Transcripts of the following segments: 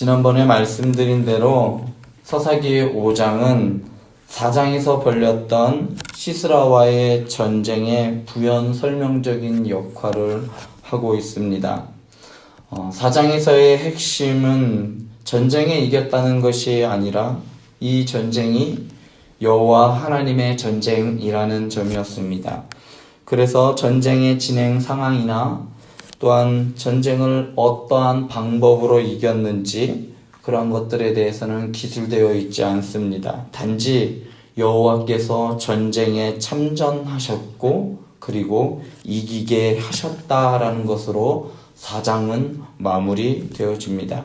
지난번에 말씀드린 대로 사사기 5장은 4장에서 벌였던 시스라와의 전쟁의 부연 설명적인 역할을 하고 있습니다. 4장에서의 핵심은 전쟁에 이겼다는 것이 아니라 이 전쟁이 여호와 하나님의 전쟁이라는 점이었습니다. 그래서 전쟁의 진행 상황이나 또한 전쟁을 어떠한 방법으로 이겼는지 그런 것들에 대해서는 기술되어 있지 않습니다. 단지 여호와께서 전쟁에 참전하셨고 그리고 이기게 하셨다라는 것으로 4장은 마무리되어집니다.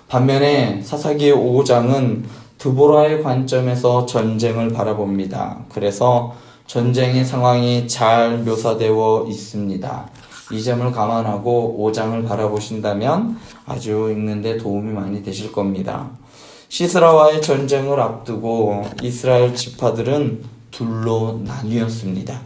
반면에 사사기 5장은 드보라의 관점에서 전쟁을 바라봅니다. 그래서 전쟁의 상황이 잘 묘사되어 있습니다. 이 점을 감안하고 5장을 바라보신다면 아주 읽는데 도움이 많이 되실 겁니다. 시스라와의 전쟁을 앞두고 이스라엘 지파들은 둘로 나뉘었습니다.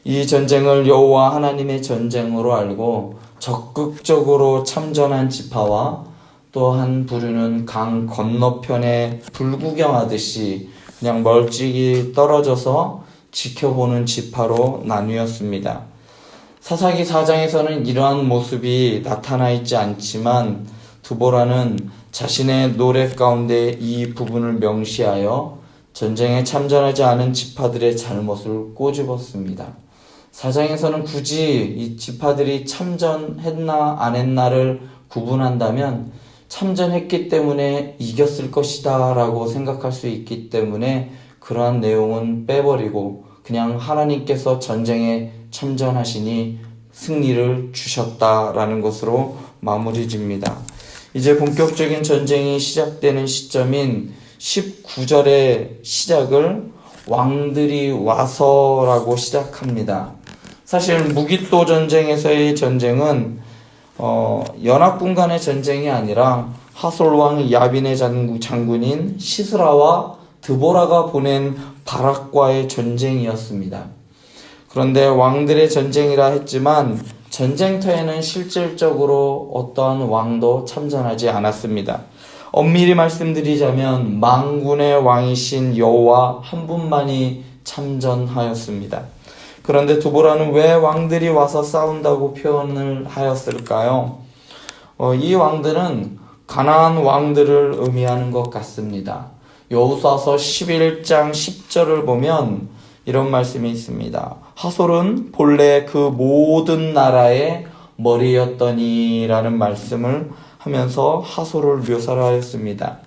이 전쟁을 여호와 하나님의 전쟁으로 알고 적극적으로 참전한 지파와 또 한 부류는 강 건너편에 불구경하듯이 그냥 멀찍이 떨어져서 지켜보는 지파로 나뉘었습니다. 사사기 4장에서는 이러한 모습이 나타나 있지 않지만 드보라는 자신의 노래 가운데 이 부분을 명시하여 전쟁에 참전하지 않은 지파들의 잘못을 꼬집었습니다. 4장에서는 굳이 이 지파들이 참전했나 안 했나를 구분한다면 참전했기 때문에 이겼을 것이다 라고 생각할 수 있기 때문에 그러한 내용은 빼버리고 그냥 하나님께서 전쟁에 참전하시니 승리를 주셨다라는 것으로 마무리 집니다. 이제 본격적인 전쟁이 시작되는 시점인 19절의 시작을 왕들이 와서라고 시작합니다. 사실 무기토 전쟁에서의 전쟁은 연합군 간의 전쟁이 아니라 하솔왕 야빈의 장군인 시스라와 드보라가 보낸 바락과의 전쟁이었습니다. 그런데 왕들의 전쟁이라 했지만 전쟁터에는 실질적으로 어떠한 왕도 참전하지 않았습니다. 엄밀히 말씀드리자면 만군의 왕이신 여호와 한 분만이 참전하였습니다. 그런데 드보라는 왜 왕들이 와서 싸운다고 표현을 하였을까요? 이 왕들은 가나안 왕들을 의미하는 것 같습니다. 여호수아서 11장 10절을 보면 이런 말씀이 있습니다. 하솔은 본래 그 모든 나라의 머리였더니 라는 말씀을 하면서 하솔을 묘사를 하였습니다.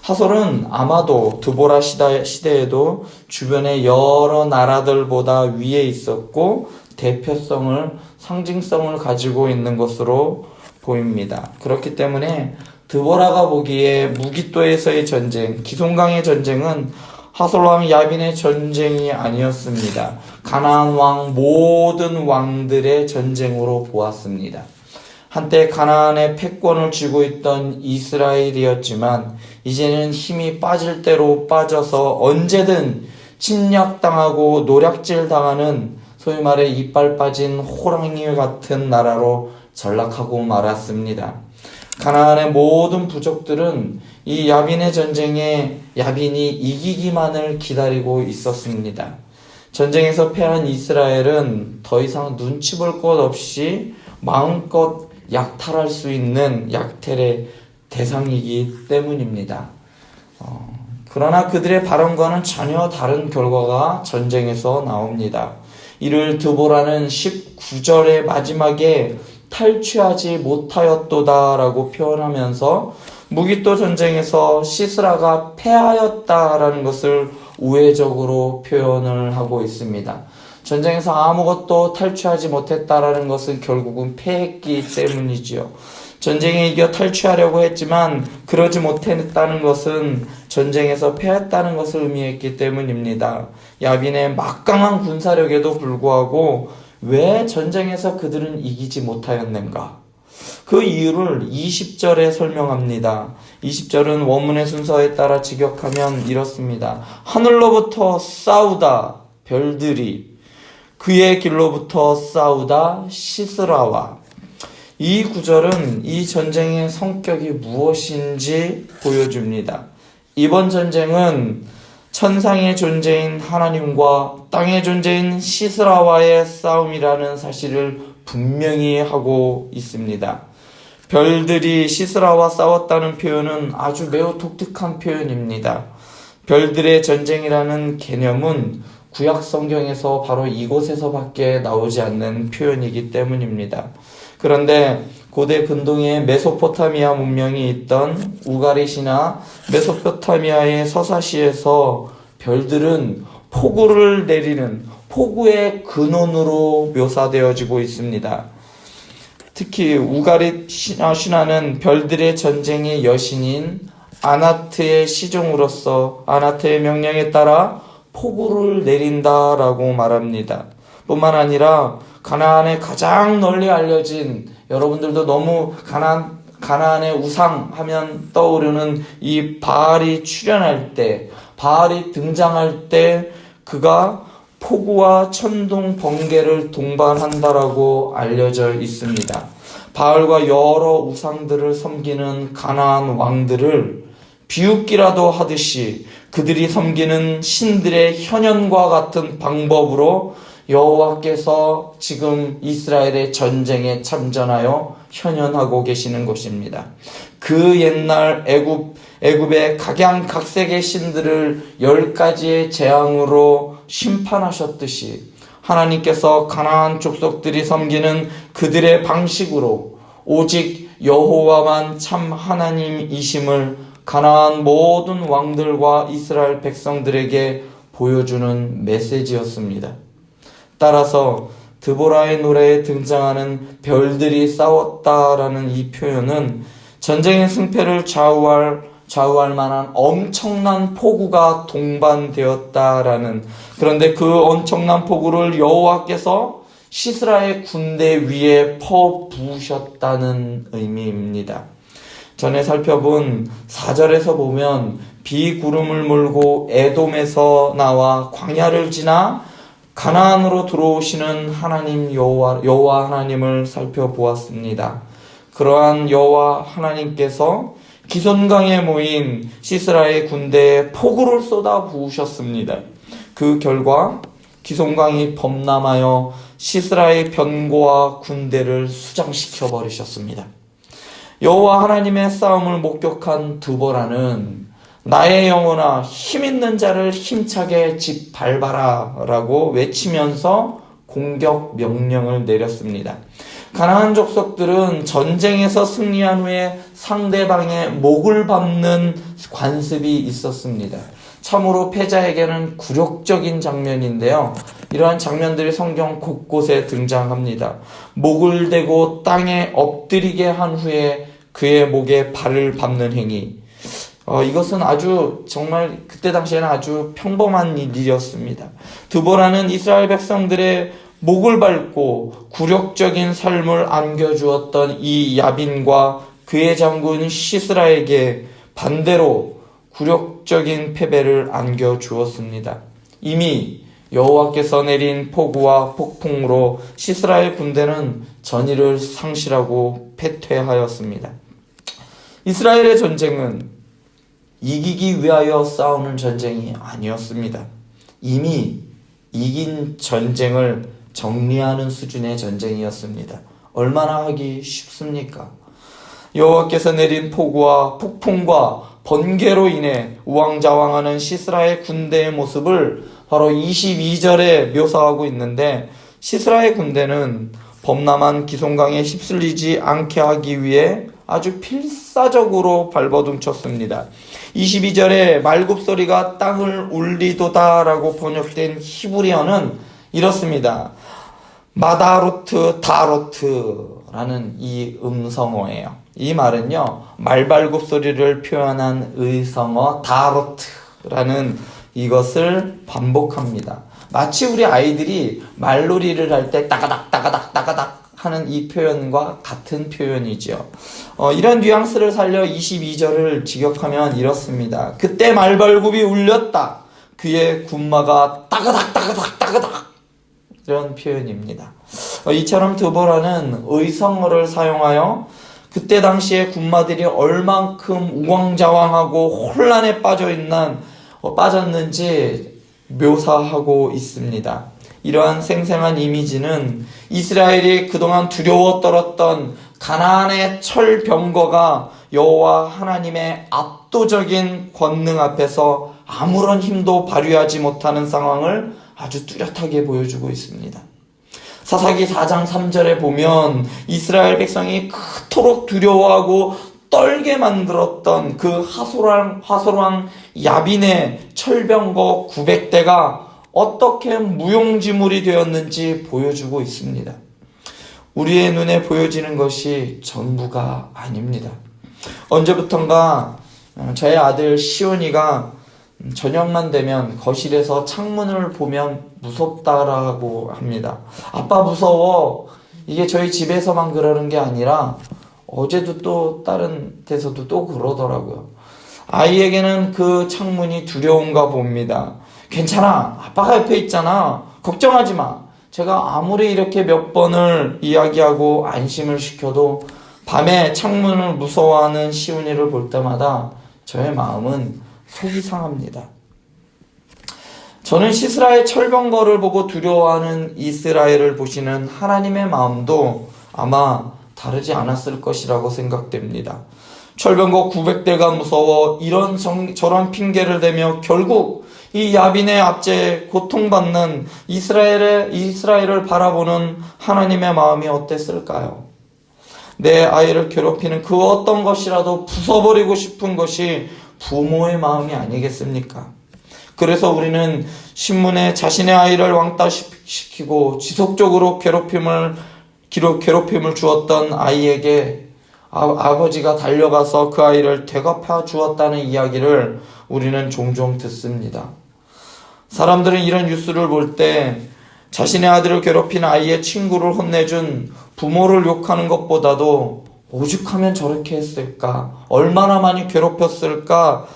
하솔은 아마도 드보라 시대에도 주변의 여러 나라들보다 위에 있었고 대표성을 상징성을 가지고 있는 것으로 보입니다. 그렇기 때문에 드보라가 보기에 무기토에서의 전쟁, 기송강의 전쟁은 하솔왕 야빈의 전쟁이 아니었습니다. 가나안 왕 모든 왕들의 전쟁으로 보았습니다. 한때 가나안의 패권을 쥐고 있던 이스라엘이었지만 이제는 힘이 빠질 대로 빠져서 언제든 침략당하고 노략질당하는 소위 말해 이빨 빠진 호랑이 같은 나라로 전락하고 말았습니다. 가나안의 모든 부족들은 이 야빈의 전쟁에 야빈이 이기기만을 기다리고 있었습니다. 전쟁에서 패한 이스라엘은 더 이상 눈치 볼 것 없이 마음껏 약탈할 수 있는 약탈의 대상이기 때문입니다. 그러나 그들의 발언과는 전혀 다른 결과가 전쟁에서 나옵니다. 이를 드보라는 19절의 마지막에 탈취하지 못하였도다 라고 표현하면서 무기토 전쟁에서 시스라가 패하였다라는 것을 우회적으로 표현을 하고 있습니다. 전쟁에서 아무것도 탈취하지 못했다라는 것은 결국은 패했기 때문이지요. 전쟁에 이겨 탈취하려고 했지만 그러지 못했다는 것은 전쟁에서 패했다는 것을 의미했기 때문입니다. 야빈의 막강한 군사력에도 불구하고 왜 전쟁에서 그들은 이기지 못하였는가? 그 이유를 20절에 설명합니다. 20절은 원문의 순서에 따라 직역하면 이렇습니다. 하늘로부터 싸우다 별들이 그의 길로부터 싸우다 시스라와 이 구절은 이 전쟁의 성격이 무엇인지 보여줍니다. 이번 전쟁은 천상의 존재인 하나님과 땅의 존재인 시스라와의 싸움이라는 사실을 분명히 하고 있습니다. 별들이 시스라와 싸웠다는 표현은 아주 매우 독특한 표현입니다. 별들의 전쟁이라는 개념은 구약 성경에서 바로 이곳에서밖에 나오지 않는 표현이기 때문입니다. 그런데 고대 근동의 메소포타미아 문명이 있던 우가릿이나 메소포타미아의 서사시에서 별들은 폭우를 내리는 폭우의 근원으로 묘사되어지고 있습니다. 특히 우가릿 신화는 별들의 전쟁의 여신인 아나트의 시종으로서 아나트의 명령에 따라 폭우를 내린다라고 말합니다. 뿐만 아니라 가나안에 가장 널리 알려진, 여러분들도 너무 가나안의 우상 하면 떠오르는 이 바알이 출현할 때, 바알이 등장할 때 그가 폭우와 천둥, 번개를 동반한다라고 알려져 있습니다. 바알과 여러 우상들을 섬기는 가나안 왕들을 비웃기라도 하듯이 그들이 섬기는 신들의 현현과 같은 방법으로 여호와께서 지금 이스라엘의 전쟁에 참전하여 현현하고 계시는 것입니다. 그 옛날 애굽의 각양각색의 신들을 10가지의 재앙으로 심판하셨듯이 하나님께서 가나안 족속들이 섬기는 그들의 방식으로 오직 여호와만 참 하나님이심을 가나안 모든 왕들과 이스라엘 백성들에게 보여주는 메시지였습니다. 따라서 드보라의 노래에 등장하는 별들이 싸웠다라는 이 표현은 전쟁의 승패를 좌우할 만한 엄청난 폭우가 동반되었다라는, 그런데 그 엄청난 폭우를 여호와께서 시스라의 군대 위에 퍼부으셨다는 의미입니다. 전에 살펴본 4절에서 보면 비구름을 몰고 에돔에서 나와 광야를 지나 가나안으로 들어오시는 하나님 여호와 하나님을 살펴보았습니다. 그러한 여호와 하나님께서 기손강에 모인 시스라의 군대에 폭우를 쏟아 부으셨습니다. 그 결과 기손강이 범람하여 시스라의 병거와 군대를 수장시켜 버리셨습니다. 여호와 하나님의 싸움을 목격한 드보라는 나의 영혼아 힘 있는 자를 힘차게 짓밟아라 라고 외치면서 공격 명령을 내렸습니다. 가나안 족속들은 전쟁에서 승리한 후에 상대방의 목을 밟는 관습이 있었습니다. 참으로 패자에게는 굴욕적인 장면인데요. 이러한 장면들이 성경 곳곳에 등장합니다. 목을 대고 땅에 엎드리게 한 후에 그의 목에 발을 밟는 행위. 이것은 아주 정말 그때 당시에는 아주 평범한 일이었습니다. 드보라는 이스라엘 백성들의 목을 밟고 굴욕적인 삶을 안겨주었던 이 야빈과 그의 장군 시스라에게 반대로 굴욕적인 패배를 안겨주었습니다. 이미 여호와께서 내린 폭우와 폭풍으로 시스라의 군대는 전의를 상실하고 패퇴하였습니다. 이스라엘의 전쟁은 이기기 위하여 싸우는 전쟁이 아니었습니다. 이미 이긴 전쟁을 정리하는 수준의 전쟁이었습니다. 얼마나 하기 쉽습니까? 여호와께서 내린 폭우와 폭풍과 번개로 인해 우왕좌왕하는 시스라의 군대의 모습을 바로 22절에 묘사하고 있는데, 시스라의 군대는 범람한 기손강에 휩쓸리지 않게 하기 위해 아주 필사적으로 발버둥쳤습니다. 22절에 말굽소리가 땅을 울리도다 라고 번역된 히브리어는 이렇습니다. 마다로트 다로트라는 이 음성어예요. 이 말은요, 말발굽소리를 표현한 의성어 다로트라는 이것을 반복합니다. 마치 우리 아이들이 말놀이를 할 때 따가닥 따가닥 따가닥 하는 이 표현과 같은 표현이죠. 이런 뉘앙스를 살려 22절을 직역하면 이렇습니다. 그때 말발굽이 울렸다. 그의 군마가 따가닥 따가닥 따가닥. 이런 표현입니다. 이처럼 드보라는 의성어를 사용하여 그때 당시에 군마들이 얼만큼 우왕좌왕하고 혼란에 빠졌는지 묘사하고 있습니다. 이러한 생생한 이미지는 이스라엘이 그동안 두려워 떨었던 가나안의 철병거가 여호와 하나님의 압도적인 권능 앞에서 아무런 힘도 발휘하지 못하는 상황을 아주 뚜렷하게 보여주고 있습니다. 사사기 4장 3절에 보면 이스라엘 백성이 그토록 두려워하고 떨게 만들었던 그 하솔왕 야빈의 철병거 900대가 어떻게 무용지물이 되었는지 보여주고 있습니다. 우리의 눈에 보여지는 것이 전부가 아닙니다. 언제부턴가 저의 아들 시온이가 저녁만 되면 거실에서 창문을 보면 무섭다라고 합니다. 아빠 무서워. 이게 저희 집에서만 그러는 게 아니라 어제도 또 다른 데서도 또 그러더라고요. 아이에게는 그 창문이 두려운가 봅니다. 괜찮아. 아빠가 옆에 있잖아. 걱정하지 마. 제가 아무리 이렇게 몇 번을 이야기하고 안심을 시켜도 밤에 창문을 무서워하는 시온이를 볼 때마다 저의 마음은 속이 상합니다. 저는 시스라의 철병거를 보고 두려워하는 이스라엘을 보시는 하나님의 마음도 아마 다르지 않았을 것이라고 생각됩니다. 철병거 900대가 무서워 저런 핑계를 대며 결국 이 야빈의 압제에 고통받는 이스라엘을 바라보는 하나님의 마음이 어땠을까요? 내 아이를 괴롭히는 그 어떤 것이라도 부숴버리고 싶은 것이 부모의 마음이 아니겠습니까? 그래서 우리는 신문에 자신의 아이를 왕따시키고 지속적으로 괴롭힘을 주었던 아이에게 아버지가 달려가서 그 아이를 되갚아 주었다는 이야기를 우리는 종종 듣습니다. 사람들은 이런 뉴스를 볼 때 자신의 아들을 괴롭힌 아이의 친구를 혼내준 부모를 욕하는 것보다도 오죽하면 저렇게 했을까? 얼마나 많이 괴롭혔을까?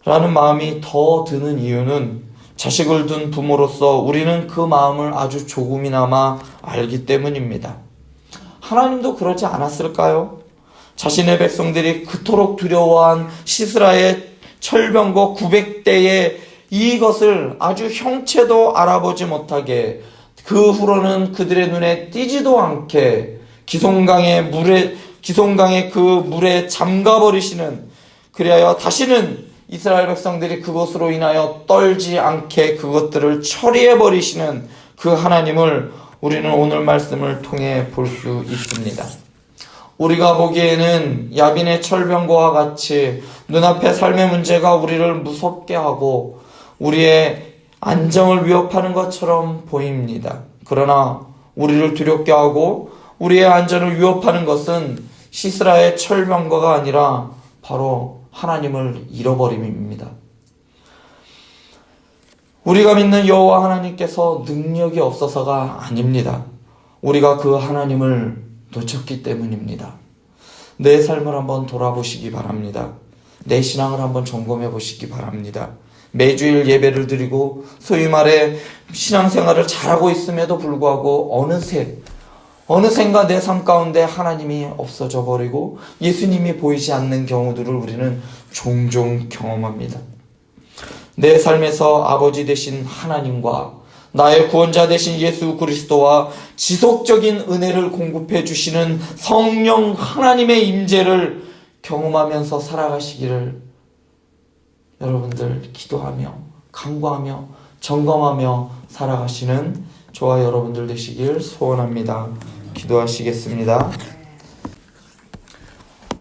라는 마음이 더 드는 이유는 자식을 둔 부모로서 우리는 그 마음을 아주 조금이나마 알기 때문입니다. 하나님도 그러지 않았을까요? 자신의 백성들이 그토록 두려워한 시스라의 철병거 900대의 이것을 아주 형체도 알아보지 못하게 그 후로는 그들의 눈에 띄지도 않게 기송강의 그 물에 잠가버리시는, 그리하여 다시는 이스라엘 백성들이 그것으로 인하여 떨지 않게 그것들을 처리해버리시는 그 하나님을 우리는 오늘 말씀을 통해 볼 수 있습니다. 우리가 보기에는 야빈의 철병거와 같이 눈앞의 삶의 문제가 우리를 무섭게 하고 우리의 안정을 위협하는 것처럼 보입니다. 그러나 우리를 두렵게 하고 우리의 안전을 위협하는 것은 시스라의 철병거가 아니라 바로 하나님을 잃어버림입니다. 우리가 믿는 여호와 하나님께서 능력이 없어서가 아닙니다. 우리가 그 하나님을 놓쳤기 때문입니다. 내 삶을 한번 돌아보시기 바랍니다. 내 신앙을 한번 점검해 보시기 바랍니다. 매주일 예배를 드리고 소위 말해 신앙생활을 잘하고 있음에도 불구하고 어느샌가 내 삶 가운데 하나님이 없어져 버리고 예수님이 보이지 않는 경우들을 우리는 종종 경험합니다. 내 삶에서 아버지 되신 하나님과 나의 구원자 되신 예수 그리스도와 지속적인 은혜를 공급해 주시는 성령 하나님의 임재를 경험하면서 살아가시기를 여러분들 기도하며 간구하며 점검하며 살아가시는 저와 여러분들 되시길 소원합니다. 기도하시겠습니다.